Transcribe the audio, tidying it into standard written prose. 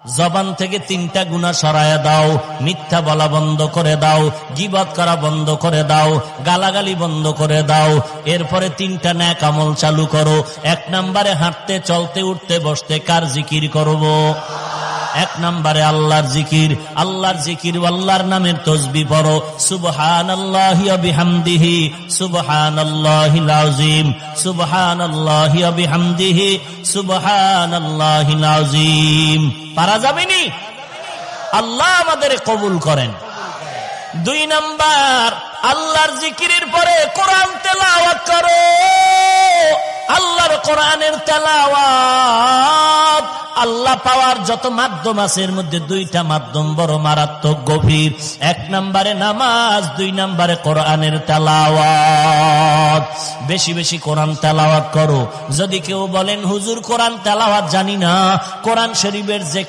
জবান থেকে 3টা গুনাহ সরায়া দাও। মিথ্যা বলা বন্ধ করে দাও, গীবত করা বন্ধ করে দাও, গালাগালি বন্ধ করে দাও। এরপরে 3টা নেক আমল চালু করো। 1 নম্বরে হাঁটতে চলতে উঠতে বসতে কার জিকির করব? 1 নম্বরে আল্লাহর জিকির। আল্লাহর জিকির, আল্লাহর নামের তাসবিহ পড়ো। সুবহানাল্লাহি ওয়া বিহামদিহি সুবহানাল্লাহিল আযীম, সুবহানাল্লাহি ওয়া বিহামদিহি সুবহানাল্লাহিল আযীম। পারা যাবেনি? আল্লাহ আমাদের কবুল করেন। 2 নাম্বার, আল্লাহর জিকিরের পরে কোরআন তেলাওয়াত করো। আল্লাহর কোরআনের তেলাওয়াত। আল্লাহ পাওয়ার যত মাধ্যম আছে এর মধ্যে 2টা মাধ্যম বড় মারাত্মক গভীর। 1 নম্বরে নামাজ, 2 নম্বরে কোরআনের তেলাওয়াত। বেশি বেশি কোরআন তেলাওয়াত করো। যদি কেউ বলেন হুজুর কোরআন তেলাওয়াত জানি না, কোরআন শরীফের যে